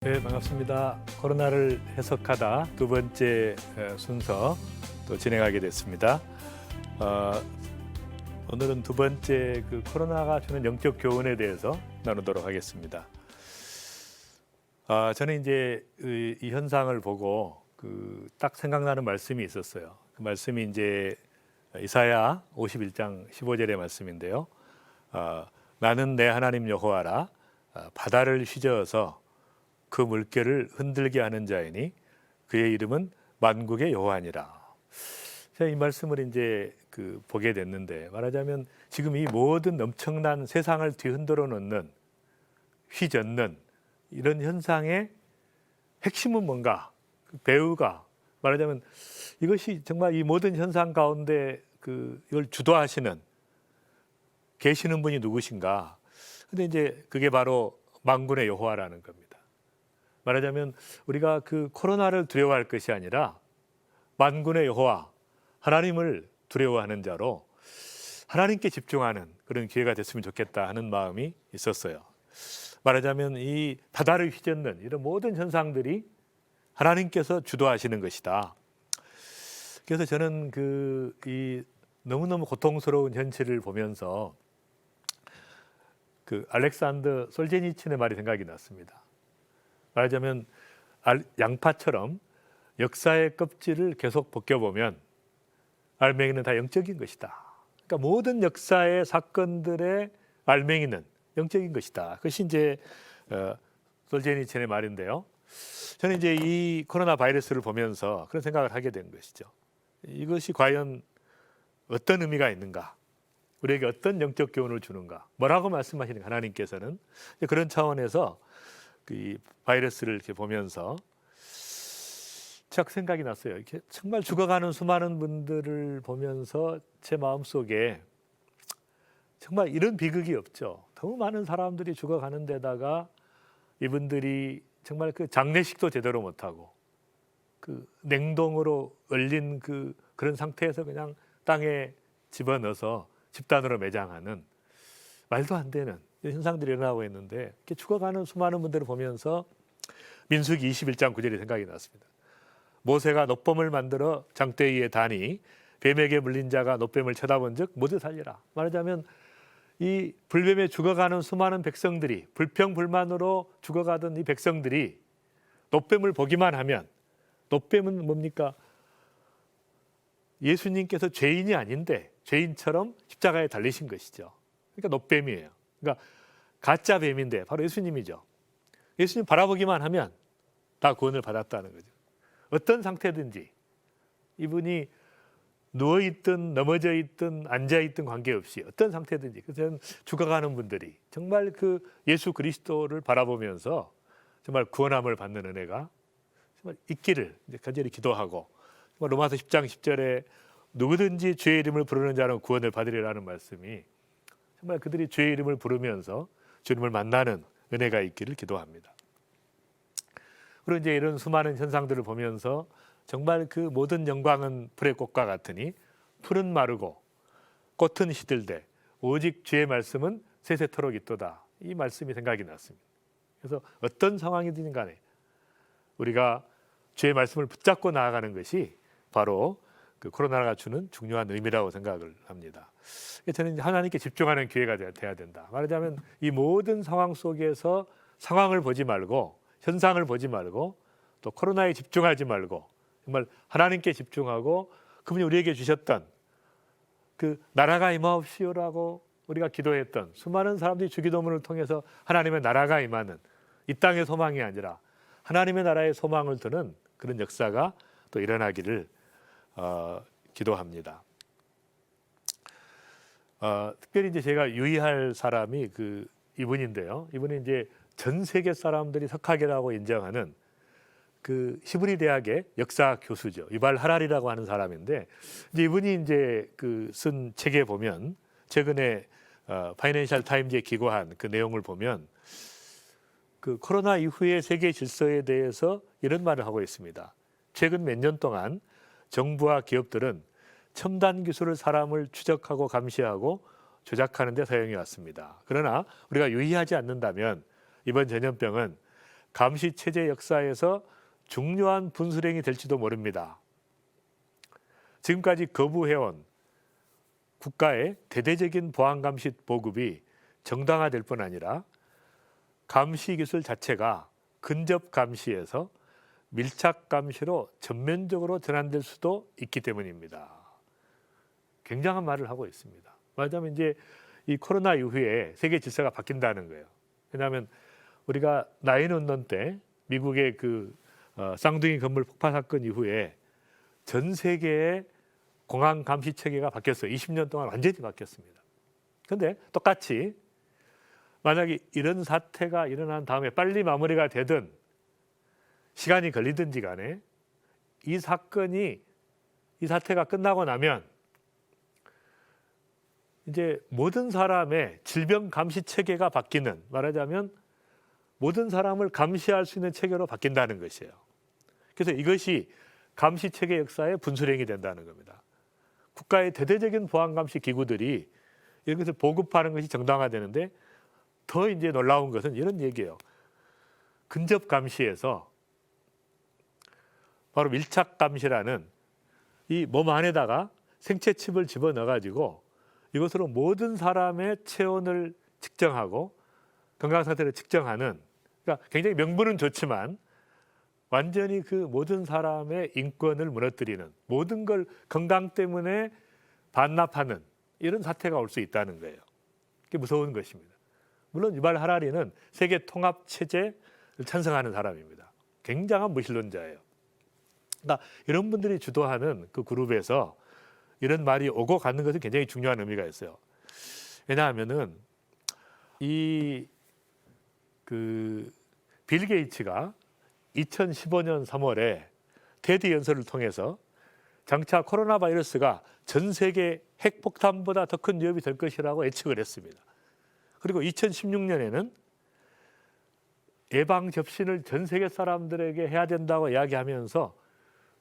네, 반갑습니다. 코로나를 해석하다 두 번째 순서 또 진행하게 됐습니다. 오늘은 두 번째 코로나가 주는 영적 교훈에 대해서 나누도록 하겠습니다. 저는 이제 이 현상을 보고 딱 생각나는 말씀이 있었어요. 그 말씀이 이제 이사야 51장 15절의 말씀인데요. 나는 내 하나님 여호와라. 바다를 휘저어서 그 물결을 흔들게 하는 자이니 그의 이름은 만국의 여호와니라. 제가 이 말씀을 이제 보게 됐는데, 말하자면 지금 이 모든 엄청난 세상을 뒤흔들어 놓는, 휘젓는 이런 현상의 핵심은 뭔가? 배우가 말하자면 이것이 정말 이 모든 현상 가운데 이걸 주도하시는 계시는 분이 누구신가? 근데 이제 그게 바로 만군의 여호와라는 겁니다. 말하자면 우리가 코로나를 두려워할 것이 아니라 만군의 여호와 하나님을 두려워하는 자로 하나님께 집중하는 그런 기회가 됐으면 좋겠다 하는 마음이 있었어요. 말하자면 이 바다를 휘젓는 이런 모든 현상들이 하나님께서 주도하시는 것이다. 그래서 저는 이 너무너무 고통스러운 현실을 보면서 알렉산더 솔제니친의 말이 생각이 났습니다. 말하자면 양파처럼 역사의 껍질을 계속 벗겨보면 알맹이는 다 영적인 것이다. 그러니까 모든 역사의 사건들의 알맹이는 영적인 것이다. 그것이 이제 솔제니친의 말인데요. 저는 이제 이 코로나 바이러스를 보면서 그런 생각을 하게 된 것이죠. 이것이 과연 어떤 의미가 있는가? 우리에게 어떤 영적 교훈을 주는가? 뭐라고 말씀하시는 하나님께서는? 그런 차원에서 이 바이러스를 이렇게 보면서 딱 생각이 났어요. 이렇게 정말 죽어가는 수많은 분들을 보면서 제 마음속에 정말 이런 비극이 없죠. 너무 많은 사람들이 죽어가는 데다가 이분들이 정말 장례식도 제대로 못하고 냉동으로 얼린 그런 상태에서 그냥 땅에 집어넣어서 집단으로 매장하는 말도 안 되는 현상들이 일어나고 있는데, 이렇게 죽어가는 수많은 분들을 보면서 민수기 21장 9절이 생각이 났습니다. 모세가 놋뱀을 만들어 장대 위에 다니 뱀에게 물린 자가 놋뱀을 쳐다본 즉 모두 살리라. 말하자면 이 불뱀에 죽어가는 수많은 백성들이, 불평불만으로 죽어가던 이 백성들이 놋뱀을 보기만 하면, 놋뱀은 뭡니까? 예수님께서 죄인이 아닌데 죄인처럼 십자가에 달리신 것이죠. 그러니까 놋뱀이에요. 그러니까 가짜 뱀인데 바로 예수님이죠. 예수님 바라보기만 하면 다 구원을 받았다는 거죠. 어떤 상태든지 이분이 누워있든 넘어져 있든 앉아있든 관계없이 어떤 상태든지, 그래서 죽어가는 분들이 정말 예수 그리스도를 바라보면서 정말 구원함을 받는 은혜가 정말 있기를 간절히 기도하고, 정말 로마서 10장 10절에 누구든지 주의 이름을 부르는 자는 구원을 받으리라는 말씀이 정말 그들이 주의 이름을 부르면서 주님을 만나는 은혜가 있기를 기도합니다. 그리고 이제 이런 수많은 현상들을 보면서 정말 모든 영광은 풀의 꽃과 같으니 풀은 마르고 꽃은 시들되 오직 주의 말씀은 세세토록 있도다. 이 말씀이 생각이 났습니다. 그래서 어떤 상황이든 간에 우리가 주의 말씀을 붙잡고 나아가는 것이 바로 코로나가 주는 중요한 의미라고 생각을 합니다. 저는 하나님께 집중하는 기회가 돼야 된다. 말하자면 이 모든 상황 속에서 상황을 보지 말고, 현상을 보지 말고, 또 코로나에 집중하지 말고 정말 하나님께 집중하고, 그분이 우리에게 주셨던 나라가 임하옵시오라고 우리가 기도했던 수많은 사람들이 주기도문을 통해서 하나님의 나라가 임하는, 이 땅의 소망이 아니라 하나님의 나라의 소망을 두는 그런 역사가 또 일어나기를 기도합니다. 특별히 이제 제가 유의할 사람이 이분인데요. 이분이 이제 전 세계 사람들이 석학이라고 인정하는 히브리 대학의 역사 교수죠. 유발 하라리라고 하는 사람인데, 이제 이분이 이제 쓴 책에 보면, 최근에 파이낸셜 타임즈에 기고한 그 내용을 보면 코로나 이후의 세계 질서에 대해서 이런 말을 하고 있습니다. 최근 몇 년 동안 정부와 기업들은 첨단 기술을 사람을 추적하고 감시하고 조작하는 데 사용해 왔습니다. 그러나 우리가 유의하지 않는다면 이번 전염병은 감시 체제 역사에서 중요한 분수령이 될지도 모릅니다. 지금까지 거부해온 국가의 대대적인 보안 감시 보급이 정당화될 뿐 아니라 감시 기술 자체가 근접 감시에서 밀착 감시로 전면적으로 전환될 수도 있기 때문입니다. 굉장한 말을 하고 있습니다. 말하자면 이제 이 코로나 이후에 세계 질서가 바뀐다는 거예요. 왜냐하면 우리가 9/11 때 미국의 그 쌍둥이 건물 폭파 사건 이후에 전 세계의 공항 감시 체계가 바뀌었어요. 20년 동안 완전히 바뀌었습니다. 그런데 똑같이 만약에 이런 사태가 일어난 다음에 빨리 마무리가 되든 시간이 걸리든지 간에 이 사태가 끝나고 나면 이제 모든 사람의 질병 감시 체계가 바뀌는, 말하자면 모든 사람을 감시할 수 있는 체계로 바뀐다는 것이에요. 그래서 이것이 감시 체계 역사의 분수령이 된다는 겁니다. 국가의 대대적인 보안 감시 기구들이 이런 것을 보급하는 것이 정당화되는데, 더 이제 놀라운 것은 이런 얘기예요. 근접 감시에서 바로 밀착 감시라는 이 몸 안에다가 생체 칩을 집어넣어 가지고 이것으로 모든 사람의 체온을 측정하고 건강 상태를 측정하는, 그러니까 굉장히 명분은 좋지만 완전히 그 모든 사람의 인권을 무너뜨리는, 모든 걸 건강 때문에 반납하는 이런 사태가 올 수 있다는 거예요. 그게 무서운 것입니다. 물론 유발 하라리는 세계 통합 체제를 찬성하는 사람입니다. 굉장한 무신론자예요. 그러니까 이런 분들이 주도하는 그 그룹에서 이런 말이 오고 가는 것은 굉장히 중요한 의미가 있어요. 왜냐하면은 빌 게이츠가 2015년 3월에 테드 연설을 통해서 장차 코로나 바이러스가 전 세계 핵폭탄보다 더 큰 위협이 될 것이라고 예측을 했습니다. 그리고 2016년에는 예방 접신을 전 세계 사람들에게 해야 된다고 이야기하면서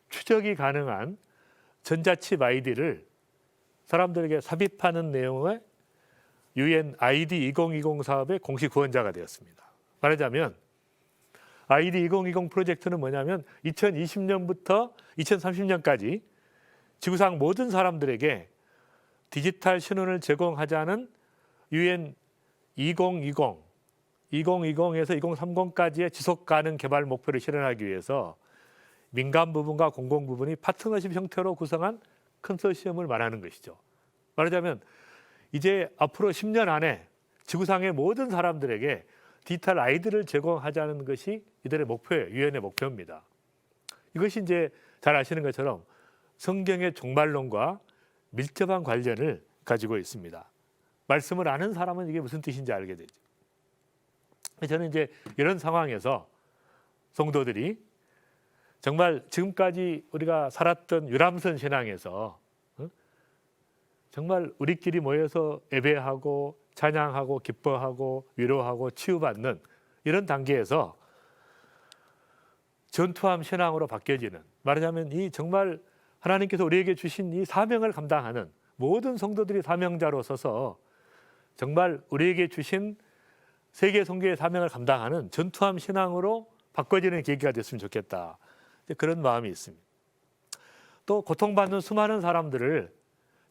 추적이 가능한 전자칩 아이디를 사람들에게 삽입하는 내용의 UN ID 2020 사업의 공식 후원자가 되었습니다. 말하자면 ID 2020 프로젝트는 뭐냐면 2020년부터 2030년까지 지구상 모든 사람들에게 디지털 신원을 제공하자는 UN 2020에서 2030까지의 지속 가능 개발 목표를 실현하기 위해서 민간 부분과 공공 부분이 파트너십 형태로 구성한 컨소시엄을 말하는 것이죠. 말하자면 이제 앞으로 10년 안에 지구상의 모든 사람들에게 디지털 아이디를 제공하자는 것이 이들의 목표예요. 유엔의 목표입니다. 이것이 이제 잘 아시는 것처럼 성경의 종말론과 밀접한 관련을 가지고 있습니다. 말씀을 아는 사람은 이게 무슨 뜻인지 알게 되죠. 저는 이제 이런 상황에서 성도들이 정말 지금까지 우리가 살았던 유람선 신앙에서 정말 우리끼리 모여서 예배하고 찬양하고 기뻐하고 위로하고 치유받는 이런 단계에서 전투함 신앙으로 바뀌어지는, 말하자면 이 정말 하나님께서 우리에게 주신 이 사명을 감당하는 모든 성도들이 사명자로 서서 정말 우리에게 주신 세계 선교의 사명을 감당하는 전투함 신앙으로 바꿔지는 계기가 됐으면 좋겠다. 그런 마음이 있습니다. 또 고통받는 수많은 사람들을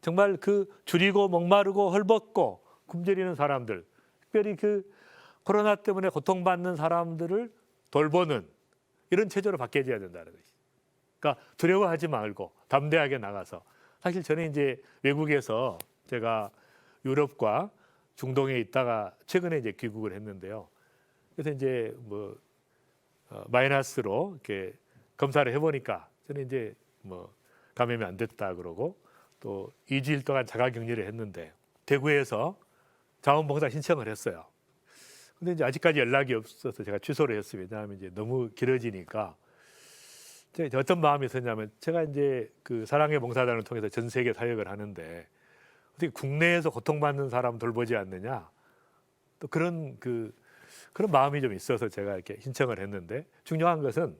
정말 그 줄이고 목마르고 헐벗고 굶주리는 사람들, 특별히 그 코로나 때문에 고통받는 사람들을 돌보는 이런 체제로 바뀌어져야 된다는 것이. 그러니까 두려워하지 말고 담대하게 나가서, 사실 저는 이제 외국에서 제가 유럽과 중동에 있다가 최근에 이제 귀국을 했는데요. 그래서 이제 마이너스로 이렇게 검사를 해보니까 저는 이제 감염이 안 됐다 그러고, 또 2주일 동안 자가격리를 했는데 대구에서 자원봉사 신청을 했어요. 근데 이제 아직까지 연락이 없어서 제가 취소를 했습니다. 왜냐하면 이제 너무 길어지니까. 제가 어떤 마음이 있었냐면, 제가 이제 그 사랑의 봉사단을 통해서 전 세계 사역을 하는데 어떻게 국내에서 고통받는 사람 돌보지 않느냐, 또 그런 마음이 좀 있어서 제가 이렇게 신청을 했는데, 중요한 것은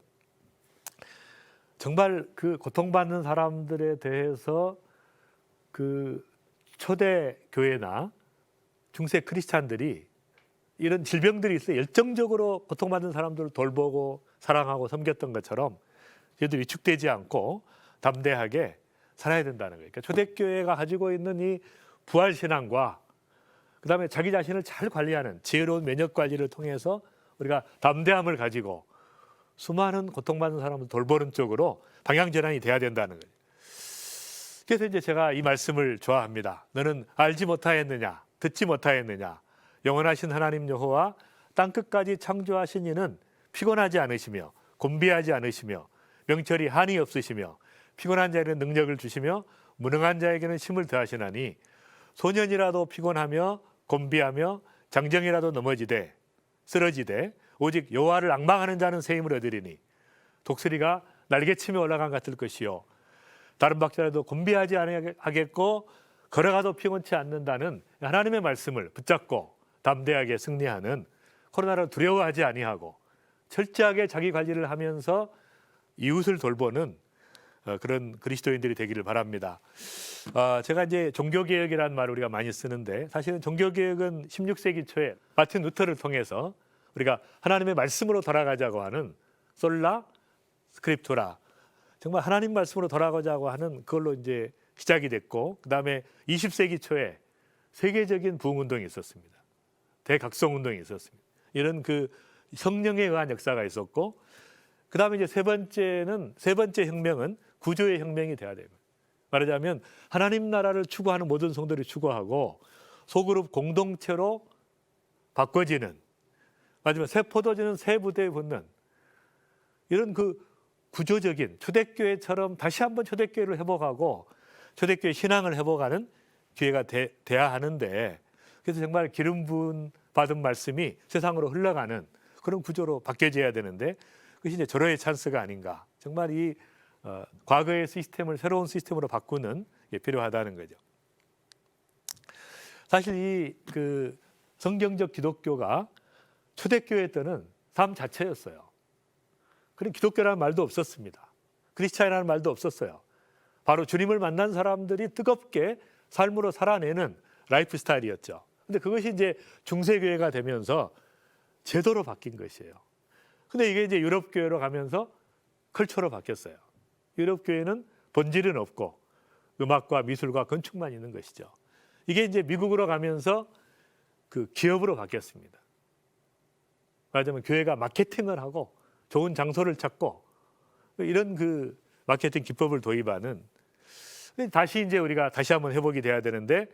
정말 그 고통받는 사람들에 대해서 그 초대 교회나 중세 크리스찬들이 이런 질병들이 있어 열정적으로 고통받는 사람들을 돌보고 사랑하고 섬겼던 것처럼 저희도 위축되지 않고 담대하게 살아야 된다는 거예요. 그러니까 초대교회가 가지고 있는 이 부활신앙과 그다음에 자기 자신을 잘 관리하는 지혜로운 면역 관리를 통해서 우리가 담대함을 가지고 수많은 고통받는 사람을 돌보는 쪽으로 방향 전환이 돼야 된다는 거예요. 그래서 이제 제가 이 말씀을 좋아합니다. 너는 알지 못하였느냐, 듣지 못하였느냐. 영원하신 하나님 여호와 땅끝까지 창조하신 이는 피곤하지 않으시며 곤비하지 않으시며 명철이 한이 없으시며 피곤한 자에게는 능력을 주시며 무능한 자에게는 힘을 더하시나니 소년이라도 피곤하며 곤비하며 장정이라도 넘어지되 쓰러지되 오직 여호와를 앙망하는 자는 새 힘을 얻으리니 독수리가 날개치며 올라간 같을 것이요 다른 박자라도 곤비하지 아니하겠고 걸어가도 피곤치 않는다는 하나님의 말씀을 붙잡고 담대하게 승리하는, 코로나를 두려워하지 아니하고 철저하게 자기 관리를 하면서 이웃을 돌보는 그런 그리스도인들이 되기를 바랍니다. 제가 이제 종교개혁이라는 말을 우리가 많이 쓰는데 사실은 종교개혁은 16세기 초에 마틴 루터를 통해서 우리가 하나님의 말씀으로 돌아가자고 하는 솔라 스크립투라, 정말 하나님 말씀으로 돌아가자고 하는 그걸로 이제 시작이 됐고, 그 다음에 20세기 초에 세계적인 부흥운동이 있었습니다. 대각성운동이 있었습니다. 이런 그 성령에 의한 역사가 있었고, 그 다음에 이제 세 번째 혁명은 구조의 혁명이 돼야 됩니다. 말하자면 하나님 나라를 추구하는 모든 성도들이 추구하고 소그룹 공동체로 바꿔지는, 마지막 새 포도주는 새 부대에 붙는 이런 그 구조적인 초대교회처럼 다시 한번 초대교회를 회복하고 초대교회 신앙을 회복하는 기회가 돼야 하는데, 그래서 정말 기름 부은 받은 말씀이 세상으로 흘러가는 그런 구조로 바뀌어져야 되는데 그것이 이제 절호의 찬스가 아닌가. 정말 이 과거의 시스템을 새로운 시스템으로 바꾸는 게 필요하다는 거죠. 사실 이 그 성경적 기독교가 초대교회 때는 삶 자체였어요. 그런 기독교라는 말도 없었습니다. 크리스찬이라는 말도 없었어요. 바로 주님을 만난 사람들이 뜨겁게 삶으로 살아내는 라이프 스타일이었죠. 근데 그것이 이제 중세교회가 되면서 제도로 바뀐 것이에요. 근데 이게 이제 유럽교회로 가면서 컬처로 바뀌었어요. 유럽교회는 본질은 없고 음악과 미술과 건축만 있는 것이죠. 이게 이제 미국으로 가면서 그 기업으로 바뀌었습니다. 말하자면 교회가 마케팅을 하고 좋은 장소를 찾고 이런 그 마케팅 기법을 도입하는, 다시 이제 우리가 다시 한번 회복이 돼야 되는데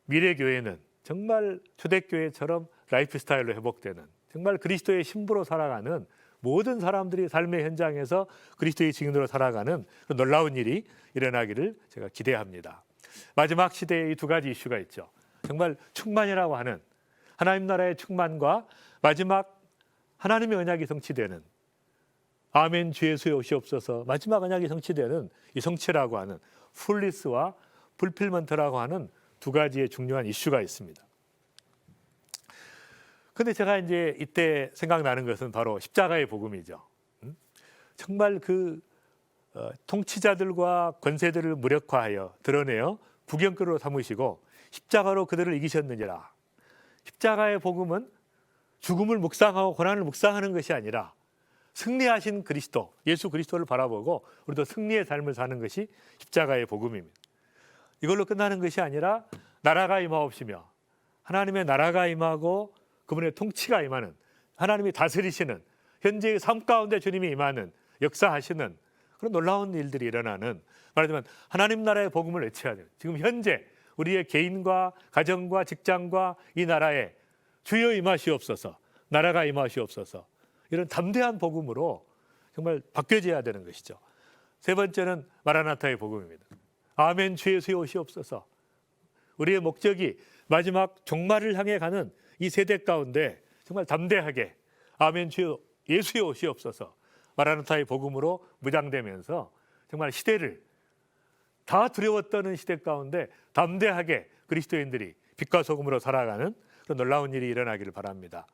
미래 교회는 정말 초대교회처럼 라이프 스타일로 회복되는, 정말 그리스도의 신부로 살아가는, 모든 사람들이 삶의 현장에서 그리스도의 증인으로 살아가는 그 놀라운 일이 일어나기를 제가 기대합니다. 마지막 시대에 이 두 가지 이슈가 있죠. 정말 충만이라고 하는 하나님 나라의 충만과 마지막 하나님의 언약이 성취되는, 아멘 주 예수의 오시옵소서, 마지막 언약이 성취되는 이 성취라고 하는 풀리스와 풀필먼트라고 하는 두 가지의 중요한 이슈가 있습니다. 근데 제가 이제 이때 생각나는 것은 바로 십자가의 복음이죠. 정말 그 통치자들과 권세들을 무력화하여 드러내어 구경거리로 삼으시고 십자가로 그들을 이기셨느니라. 십자가의 복음은 죽음을 묵상하고 고난을 묵상하는 것이 아니라 승리하신 그리스도, 예수 그리스도를 바라보고 우리도 승리의 삶을 사는 것이 십자가의 복음입니다. 이걸로 끝나는 것이 아니라 나라가 임하옵시며 하나님의 나라가 임하고 그분의 통치가 임하는, 하나님이 다스리시는, 현재의 삶 가운데 주님이 임하는, 역사하시는 그런 놀라운 일들이 일어나는, 말하자면 하나님 나라의 복음을 외쳐야 돼요. 지금 현재 우리의 개인과 가정과 직장과 이 나라에 주여 임하시옵소서, 나라가 임하시옵소서, 이런 담대한 복음으로 정말 바뀌어져야 되는 것이죠. 세 번째는 마라나타의 복음입니다. 아멘 주 예수의 오시옵소서. 우리의 목적이 마지막 종말을 향해 가는 이 세대 가운데 정말 담대하게 아멘 주 예수의 오시옵소서, 마라나타의 복음으로 무장되면서 정말 시대를 다 두려워 떠는 시대 가운데 담대하게 그리스도인들이 빛과 소금으로 살아가는 그런 놀라운 일이 일어나기를 바랍니다.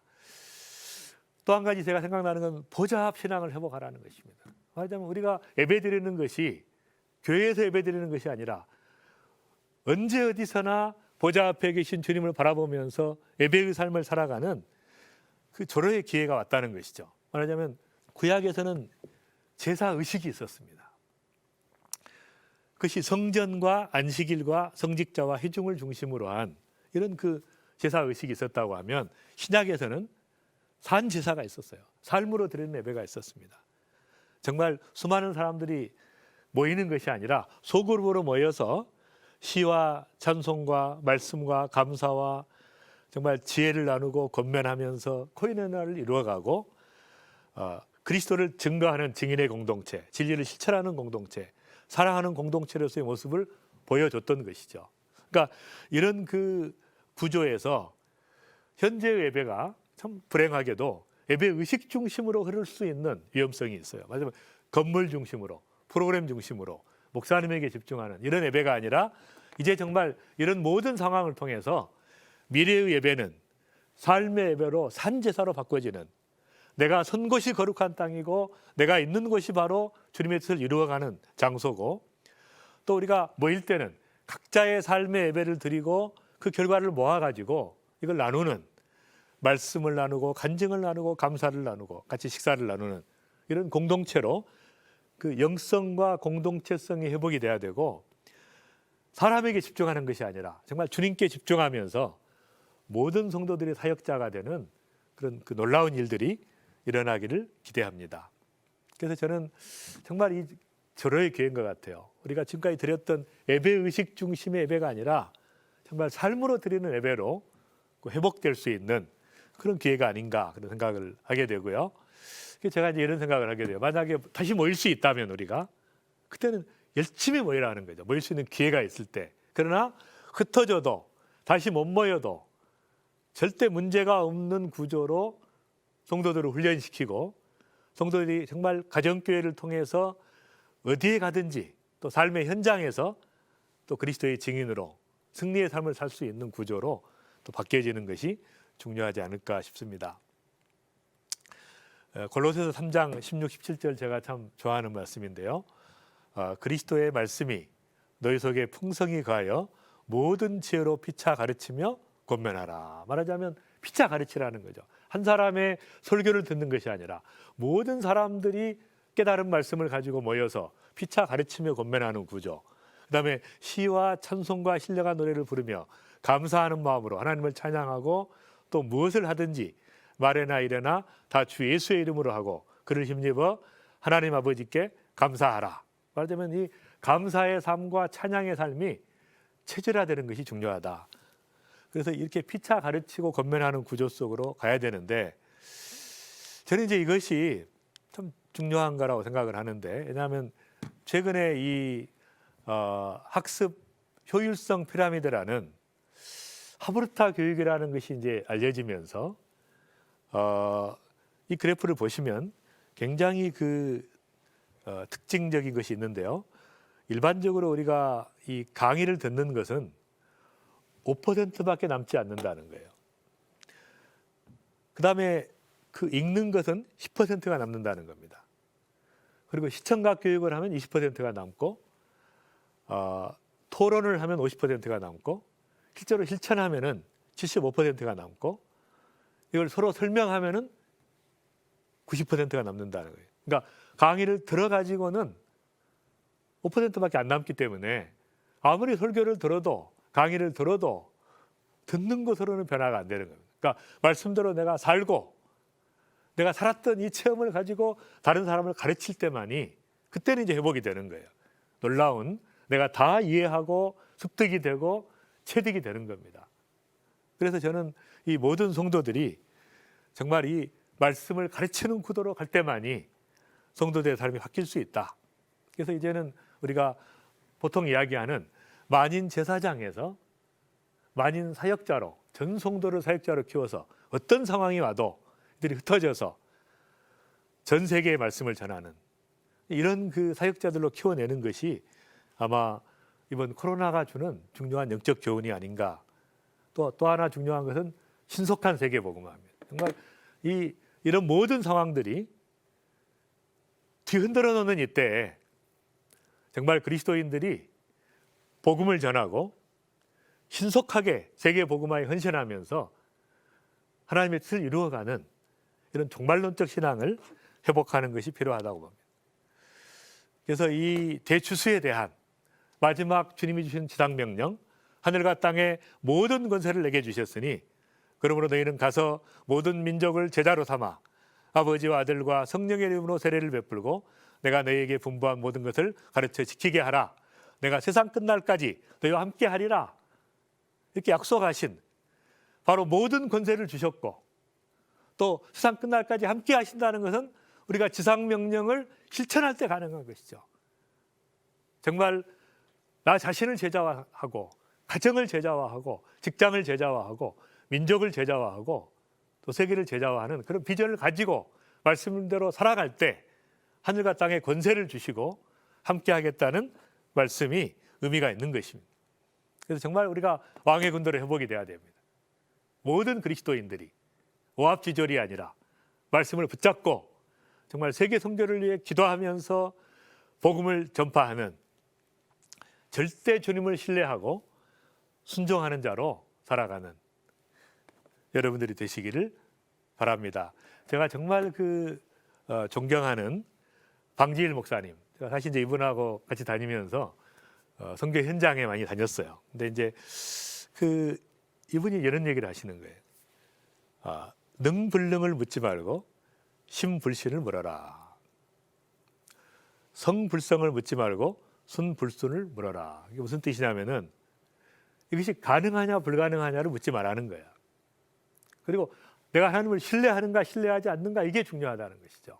또 한 가지 제가 생각나는 건 보좌 신앙을 회복하라는 것입니다. 말하자면 우리가 예배드리는 것이 교회에서 예배드리는 것이 아니라 언제 어디서나 보좌 앞에 계신 주님을 바라보면서 예배의 삶을 살아가는 그 절호의 기회가 왔다는 것이죠. 말하자면 구약에서는 제사 의식이 있었습니다. 그것이 성전과 안식일과 성직자와 회중을 중심으로 한 이런 그 제사 의식이 있었다고 하면, 신약에서는 산 제사가 있었어요. 삶으로 드리는 예배가 있었습니다. 정말 수많은 사람들이 모이는 것이 아니라 소그룹으로 모여서 시와 찬송과 말씀과 감사와 정말 지혜를 나누고 권면하면서 코인회를 이루어가고 그리스도를 증거하는 증인의 공동체, 진리를 실천하는 공동체, 사랑하는 공동체로서의 모습을 보여줬던 것이죠. 그러니까 이런 그 구조에서 현재의 예배가 참 불행하게도 예배 의식 중심으로 흐를 수 있는 위험성이 있어요. 맞으면 건물 중심으로, 프로그램 중심으로 목사님에게 집중하는 이런 예배가 아니라, 이제 정말 이런 모든 상황을 통해서 미래의 예배는 삶의 예배로 산제사로 바꿔지는, 내가 선 곳이 거룩한 땅이고 내가 있는 곳이 바로 주님의 뜻을 이루어가는 장소고, 또 우리가 모일 때는 각자의 삶의 예배를 드리고 그 결과를 모아가지고 이걸 나누는, 말씀을 나누고 간증을 나누고 감사를 나누고 같이 식사를 나누는 이런 공동체로 그 영성과 공동체성이 회복이 돼야 되고, 사람에게 집중하는 것이 아니라 정말 주님께 집중하면서 모든 성도들이 사역자가 되는 그런 그 놀라운 일들이 일어나기를 기대합니다. 그래서 저는 정말 이 절호의 기회인 것 같아요. 우리가 지금까지 드렸던 예배 의식 중심의 예배가 아니라 정말 삶으로 드리는 예배로 회복될 수 있는 그런 기회가 아닌가, 그런 생각을 하게 되고요. 제가 이제 이런 생각을 하게 돼요. 만약에 다시 모일 수 있다면 우리가 그때는 열심히 모이라는 거죠. 모일 수 있는 기회가 있을 때. 그러나 흩어져도 다시 못 모여도 절대 문제가 없는 구조로 성도들을 훈련시키고, 성도들이 정말 가정교회를 통해서 어디에 가든지 또 삶의 현장에서 또 그리스도의 증인으로 승리의 삶을 살 수 있는 구조로 또 바뀌어지는 것이 중요하지 않을까 싶습니다. 골로새서 3장 16, 17절 제가 참 좋아하는 말씀인데요. 그리스도의 말씀이 너희 속에 풍성히 가하여 모든 지혜로 피차 가르치며 권면하라. 말하자면 피차 가르치라는 거죠. 한 사람의 설교를 듣는 것이 아니라 모든 사람들이 깨달은 말씀을 가지고 모여서 피차 가르치며 권면하는 구조. 그다음에 시와 찬송과 신령한 노래를 부르며 감사하는 마음으로 하나님을 찬양하고, 또 무엇을 하든지 말에나 일에나 다 주 예수의 이름으로 하고 그를 힘입어 하나님 아버지께 감사하라. 말하자면 이 감사의 삶과 찬양의 삶이 체질화되는 것이 중요하다. 그래서 이렇게 피차 가르치고 권면하는 구조 속으로 가야 되는데, 저는 이제 이것이 참 중요한 거라고 생각을 하는데, 왜냐하면 최근에 이 학습 효율성 피라미드라는 하브르타 교육이라는 것이 이제 알려지면서 이 그래프를 보시면 굉장히 특징적인 것이 있는데요. 일반적으로 우리가 이 강의를 듣는 것은 5%밖에 남지 않는다는 거예요. 그 다음에 그 읽는 것은 10%가 남는다는 겁니다. 그리고 시청각 교육을 하면 20%가 남고, 토론을 하면 50%가 남고, 실제로 실천하면은 75%가 남고, 이걸 서로 설명하면은 90%가 남는다는 거예요. 그러니까 강의를 들어가지고는 5%밖에 안 남기 때문에 아무리 설교를 들어도, 강의를 들어도 듣는 것으로는 변화가 안 되는 겁니다. 그러니까 말씀대로 내가 살고 내가 살았던 이 체험을 가지고 다른 사람을 가르칠 때만이 그때는 이제 회복이 되는 거예요. 놀라운, 내가 다 이해하고 습득이 되고 체득이 되는 겁니다. 그래서 저는 이 모든 성도들이 정말 이 말씀을 가르치는 구도로 갈 때만이 성도들의 삶이 바뀔 수 있다. 그래서 이제는 우리가 보통 이야기하는 만인 제사장에서 만인 사역자로, 전 성도를 사역자로 키워서 어떤 상황이 와도 이들이 흩어져서 전 세계의 말씀을 전하는 이런 그 사역자들로 키워내는 것이 아마 이번 코로나가 주는 중요한 영적 교훈이 아닌가. 또 하나 중요한 것은 신속한 세계 복음화입니다. 정말 이런 모든 상황들이 뒤흔들어 놓는 이때에 정말 그리스도인들이 복음을 전하고 신속하게 세계 복음화에 헌신하면서 하나님의 뜻을 이루어가는 이런 종말론적 신앙을 회복하는 것이 필요하다고 봅니다. 그래서 이 대추수에 대한 마지막 주님이 주신 지상명령, 하늘과 땅의 모든 권세를 내게 주셨으니 그러므로 너희는 가서 모든 민족을 제자로 삼아 아버지와 아들과 성령의 이름으로 세례를 베풀고 내가 너희에게 분부한 모든 것을 가르쳐 지키게 하라. 내가 세상 끝날까지 너희와 함께 하리라. 이렇게 약속하신 바로 모든 권세를 주셨고 또 세상 끝날까지 함께 하신다는 것은 우리가 지상명령을 실천할 때 가능한 것이죠. 정말 나 자신을 제자화하고 가정을 제자화하고 직장을 제자화하고 민족을 제자화하고 또 세계를 제자화하는 그런 비전을 가지고 말씀대로 살아갈 때 하늘과 땅에 권세를 주시고 함께 하겠다는 말씀이 의미가 있는 것입니다. 그래서 정말 우리가 왕의 군대로 회복이 돼야 됩니다. 모든 그리스도인들이 오합지졸이 아니라 말씀을 붙잡고 정말 세계 선교를 위해 기도하면서 복음을 전파하는 절대 주님을 신뢰하고 순종하는 자로 살아가는 여러분들이 되시기를 바랍니다. 제가 정말 존경하는 방지일 목사님, 제가 사실 이제 이분하고 같이 다니면서 선교 현장에 많이 다녔어요. 근데 이제 이분이 이런 얘기를 하시는 거예요. 능불능을 묻지 말고 신불신을 물어라. 성불성을 묻지 말고 순불순을 물어라. 이게 무슨 뜻이냐면은 이것이 가능하냐 불가능하냐를 묻지 말라는 거야. 그리고 내가 하나님을 신뢰하는가 신뢰하지 않는가 이게 중요하다는 것이죠.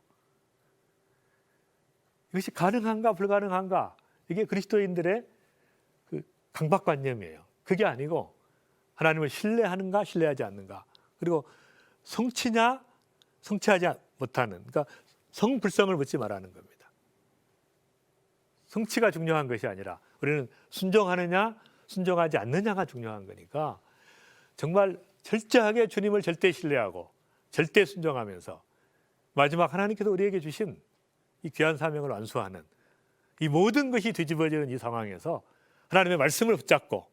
이것이 가능한가 불가능한가 이게 그리스도인들의 강박관념이에요. 그게 아니고 하나님을 신뢰하는가 신뢰하지 않는가 그리고 성취냐 성취하지 못하는 그러니까 성불성을 묻지 말라는 겁니다. 성취가 중요한 것이 아니라 우리는 순종하느냐 순종하지 않느냐가 중요한 거니까 정말 철저하게 주님을 절대 신뢰하고 절대 순종하면서 마지막 하나님께서 우리에게 주신 이 귀한 사명을 완수하는 이 모든 것이 뒤집어지는 이 상황에서 하나님의 말씀을 붙잡고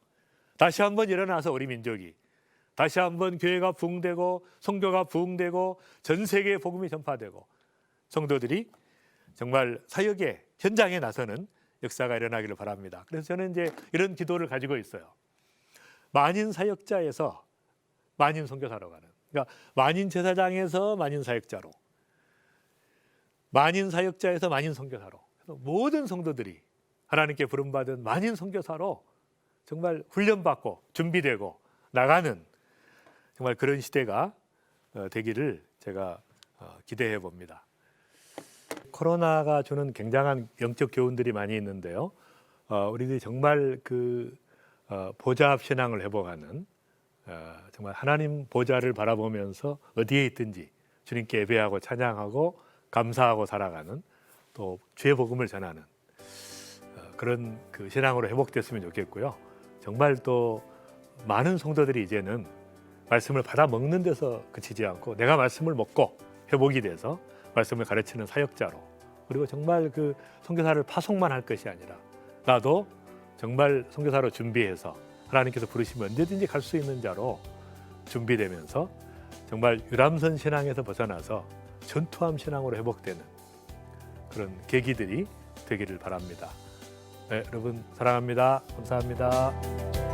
다시 한번 일어나서 우리 민족이 다시 한번 교회가 부흥되고 선교가 부흥되고 전 세계에 복음이 전파되고 성도들이 정말 사역의 현장에 나서는 역사가 일어나기를 바랍니다. 그래서 저는 이제 이런 기도를 가지고 있어요. 만인 사역자에서 만인 선교사로 가는 그러니까 만인 제사장에서 만인 사역자로 만인 사역자에서 만인 선교사로 모든 성도들이 하나님께 부름받은 만인 선교사로 정말 훈련받고 준비되고 나가는 정말 그런 시대가 되기를 제가 기대해 봅니다. 코로나가 주는 굉장한 영적 교훈들이 많이 있는데요. 우리들이 정말 보좌 앞 신앙을 회복하는 정말 하나님 보좌를 바라보면서 어디에 있든지 주님께 예배하고 찬양하고 감사하고 살아가는 또 주의 복음을 전하는 그런 신앙으로 회복됐으면 좋겠고요. 정말 또 많은 성도들이 이제는 말씀을 받아 먹는 데서 그치지 않고 내가 말씀을 먹고 회복이 돼서 말씀을 가르치는 사역자로 그리고 정말 선교사를 파송만 할 것이 아니라 나도 정말 선교사로 준비해서 하나님께서 부르시면 언제든지 갈 수 있는 자로 준비되면서 정말 유람선 신앙에서 벗어나서 전투함 신앙으로 회복되는 그런 계기들이 되기를 바랍니다. 네, 여러분 사랑합니다. 감사합니다.